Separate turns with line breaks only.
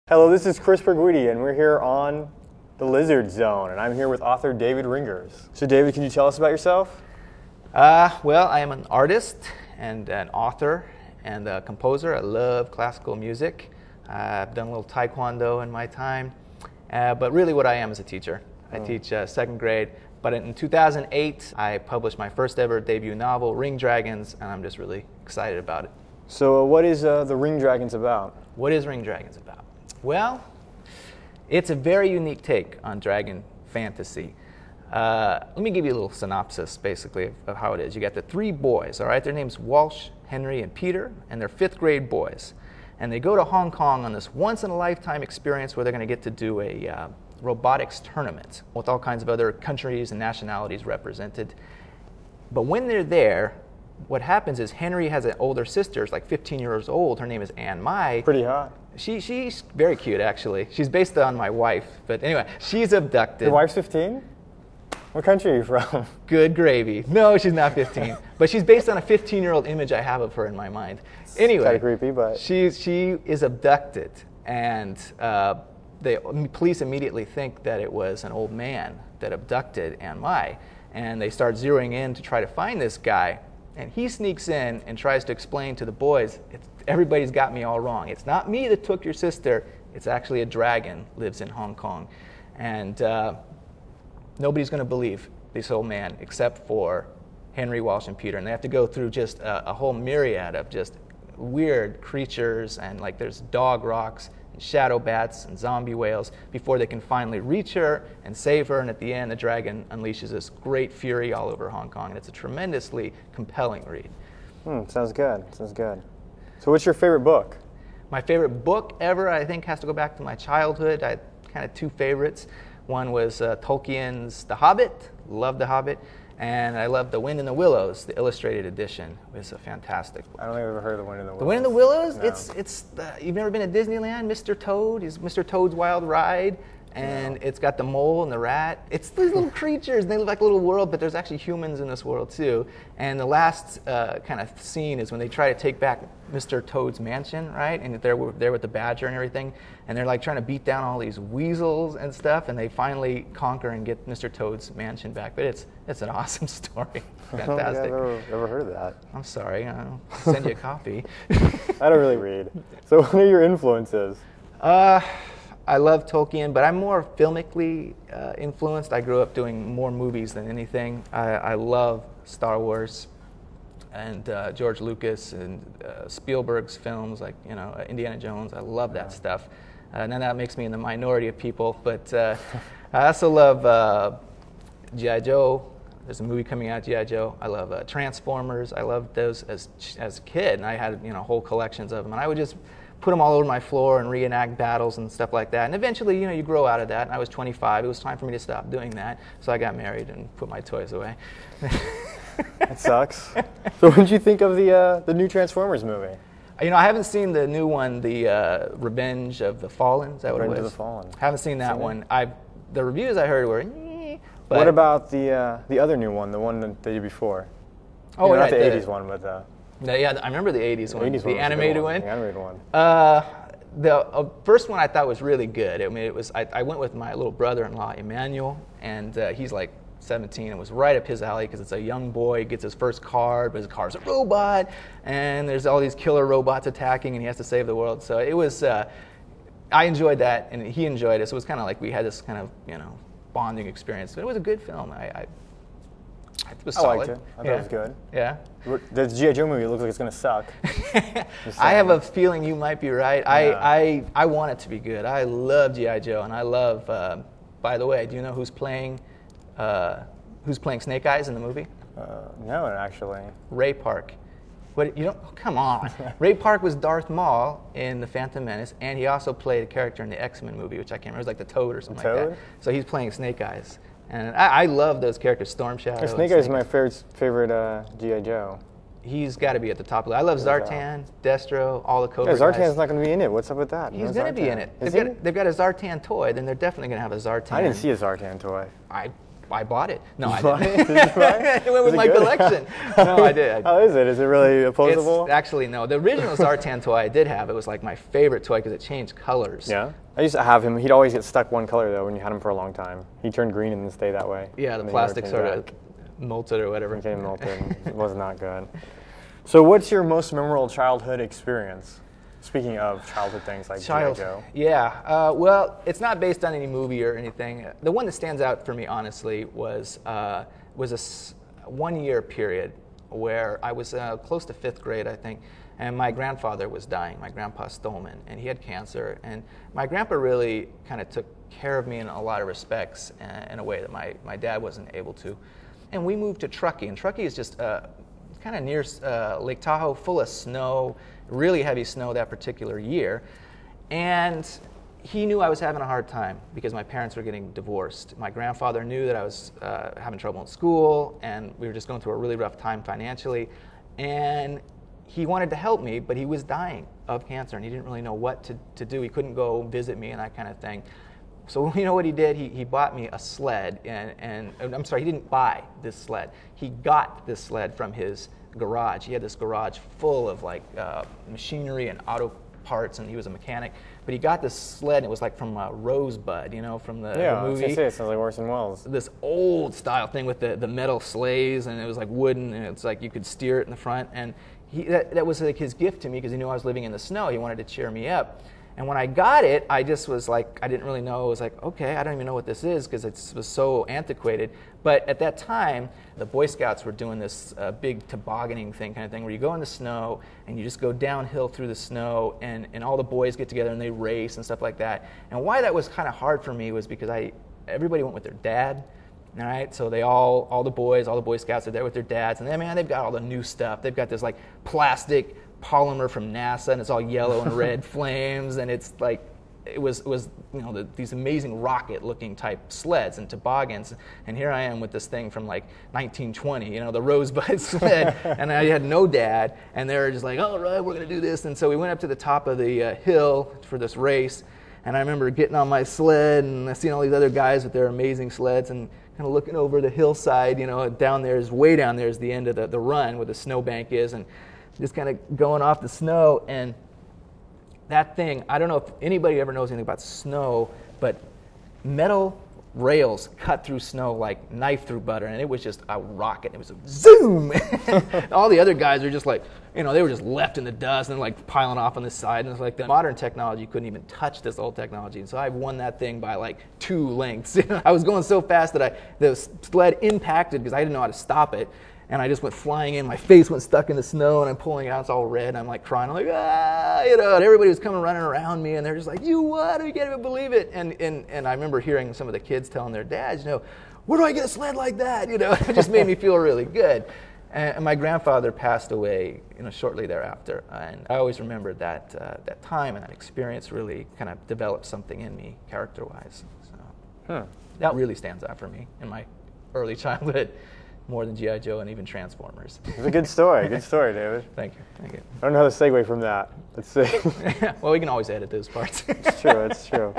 Hello, this is Chris Perguidi, and we're here on the Lizard Zone, and I'm here with author David Rengerz. So David, can you tell us about yourself?
Well, I am an artist and an author and a composer. I love classical music. I've done a little taekwondo in my time, but really what I am is a teacher. I teach second grade, but in 2008, I published my first ever debut novel, RingDragonz, and I'm just really excited about it.
So what is the RingDragonz about?
What is RingDragonz about? Well, it's a very unique take on dragon fantasy. Let me give you a little synopsis, basically, of how it is. You got the three boys, all right? Their names Walsh, Henry, and Peter, and they're fifth grade boys. And they go to Hong Kong on this once-in-a-lifetime experience where they're going to get to do a robotics tournament with all kinds of other countries and nationalities represented. But when they're there, what happens is Henry has an older sister, it's like 15 years old. Her name is Anne Mai.
Pretty hot.
She's very cute, actually. She's based on my wife. But anyway, she's abducted.
Your wife's 15? What country are you from?
Good gravy. No, she's not 15. But she's based on a 15-year-old image I have of her in my mind. Anyway,
kind of creepy, but
she is abducted, and the police immediately think that it was an old man that abducted Anne Mai, and they start zeroing in to try to find this guy. And he sneaks in and tries to explain to the boys, everybody's got me all wrong. It's not me that took your sister. It's actually a dragon lives in Hong Kong. And nobody's going to believe this old man except for Henry, Walsh, and Peter. And they have to go through just a whole myriad of just weird creatures, and like there's dog rocks and shadow bats and zombie whales before they can finally reach her and save her. And at the end, the dragon unleashes this great fury all over Hong Kong. And it's a tremendously compelling read.
Sounds good. Sounds good. So what's your favorite book?
My favorite book ever, I think, has to go back to my childhood. I had kind of two favorites. One was Tolkien's The Hobbit. Loved The Hobbit. And I love The Wind in the Willows, the illustrated edition. It's a fantastic book.
I don't think I've ever heard of The Wind in the Willows.
The Wind in the Willows?
No.
You've never been to Disneyland? Mr.Toad is Mr. Toad's Wild Ride. And It's got the mole and the rat. It's these little creatures, and they live like a little world, but there's actually humans in this world too. And the last kind of scene is when they try to take back Mr. Toad's mansion, right? And they're there with the badger and everything, and they're like trying to beat down all these weasels and stuff, and they finally conquer and get Mr. Toad's mansion back. But it's an awesome story. Fantastic.
I don't think I've ever heard of that.
I'm sorry. I'll send you a copy.
I don't really read. So what are your influences?
I love Tolkien, but I'm more filmically influenced. I grew up doing more movies than anything. I love Star Wars and George Lucas and Spielberg's films, like Indiana Jones. I love that stuff. And then that makes me in the minority of people. But I also love g.i.joe. There's a movie coming out, g.i.joe. I love Transformers. I loved those as a kid, and I had whole collections of them. And I would just put them all over my floor and reenact battles and stuff like that. And eventually, you grow out of that. And I was 25. It was time for me to stop doing that. So I got married and put my toys away.
That sucks. So what did you think of the new Transformers movie?
I haven't seen the new one, the Revenge of the Fallen. Is that what it was?
Revenge of the Fallen.
Haven't seen that one. The reviews I heard were, but
what about the other new one, the one that they did before?
Oh, right,
not the 80s one, but
yeah, I remember the 80s one. The animated one.
The animated one.
The first one I thought was really good. I mean, I went with my little brother-in-law, Emmanuel, and he's like 17. It was right up his alley because it's a young boy, gets his first car, but his car's a robot, and there's all these killer robots attacking, and he has to save the world. So it was, I enjoyed that, and he enjoyed it. So it was kind of like we had this kind of, bonding experience. But it was a good film. It was solid.
I liked it. I thought it was good.
Yeah.
The G.I.Joe movie looks like it's going to suck.
I have a feeling you might be right. Yeah. I want it to be good. I love G.I.Joe, and I love, by the way, do you know who's playing Snake Eyes in the movie?
No, actually.
Ray Park. What, you don't? Oh, come on. Ray Park was Darth Maul in The Phantom Menace, and he also played a character in the X-Men movie, which I can't remember. It was like the Toad or something like that. So he's playing Snake Eyes. And I love those characters, Storm Shadow.
Snake Eyes is my favorite G.I. Joe.
He's got to be at the top. I love Zartan, Destro, all the Cobra guys.
Zartan's not going to be in it. What's up with that?
He's going to be in it. They've got a Zartan toy, then they're definitely going to have a Zartan.
I didn't see a Zartan toy.
I bought it. No, I
Did
didn't.
you buy it?
It went with my collection. No, I did.
How is it? Is it really opposable?
It's actually, no. The original Zartan toy I did have, it was like my favorite toy because it changed colors.
Yeah. I used to have him. He'd always get stuck one color though when you had him for a long time. He turned green and then stayed that way.
Yeah, the
And then he
plastic
never
sort
came
of molted or whatever.
back. Became melted. It was not good. So what's your most memorable childhood experience? Speaking of childhood things like G.I. Joe.
Yeah. Well, it's not based on any movie or anything. The one that stands out for me, honestly, was a 1 year period where I was close to 5th grade, I think, and my grandfather was dying, my grandpa Stolman, and he had cancer. And my grandpa really kind of took care of me in a lot of respects in a way that my dad wasn't able to. And we moved to Truckee, and Truckee is just kind of near Lake Tahoe, full of snow, really heavy snow that particular year. And he knew I was having a hard time because my parents were getting divorced. My grandfather knew that I was having trouble in school, and we were just going through a really rough time financially. And he wanted to help me, but he was dying of cancer, and he didn't really know what to do. He couldn't go visit me and that kind of thing. So you know what he did? He bought me a sled, and I'm sorry, he didn't buy this sled. He got this sled from his garage. He had this garage full of like machinery and auto parts, and he was a mechanic. But he got this sled, and it was like from Rosebud, you know, from the movie.
I was gonna say, it sounds like Orson Welles.
This old style thing with the metal sleighs, and it was like wooden, and it's like you could steer it in the front. And that was like his gift to me because he knew I was living in the snow. He wanted to cheer me up. And when I got it, I just was like, I didn't really know. It was like, okay, I don't even know what this is because it was so antiquated. But at that time, the Boy Scouts were doing this big tobogganing thing kind of thing where you go in the snow and you just go downhill through the snow, and all the boys get together and they race and stuff like that. And why that was kind of hard for me was because everybody went with their dad. All right, so all the Boy Scouts are there with their dads, and they've got all the new stuff. They've got this like plastic polymer from NASA, and it's all yellow and red flames, and it's like it was you know these amazing rocket-looking type sleds and toboggans. And here I am with this thing from like 1920, you know, the Rosebud sled, and I had no dad, and they were just like, all right, we're gonna do this. And so we went up to the top of the hill for this race, and I remember getting on my sled and seeing all these other guys with their amazing sleds and kind of looking over the hillside, you know, way down there is the end of the run where the snowbank is, and just kind of going off the snow. And that thing, I don't know if anybody ever knows anything about snow, but metal rails cut through snow like knife through butter, and it was just a rocket. It was a zoom. All the other guys are just like, you know, they were just left in the dust and like piling off on the side. And it's like the modern technology couldn't even touch this old technology. And so I won that thing by like 2 lengths. I was going so fast that the sled impacted because I didn't know how to stop it. And I just went flying in. My face went stuck in the snow, and I'm pulling it out. It's all red. And I'm like crying. I'm like, ah, you know. And everybody was coming running around me, and they're just like, you what? You can't even believe it. And I remember hearing some of the kids telling their dads, you know, where do I get a sled like that? You know, it just made me feel really good. And my grandfather passed away, you know, shortly thereafter. And I always remembered that time and that experience really kind of developed something in me character-wise. So that really stands out for me in my early childhood. More than G.I. Joe and even Transformers.
It's a good story. Good story, David.
Thank you.
I don't know how to segue from that. Let's see.
Well, we can always edit those parts.
It's true. It's true.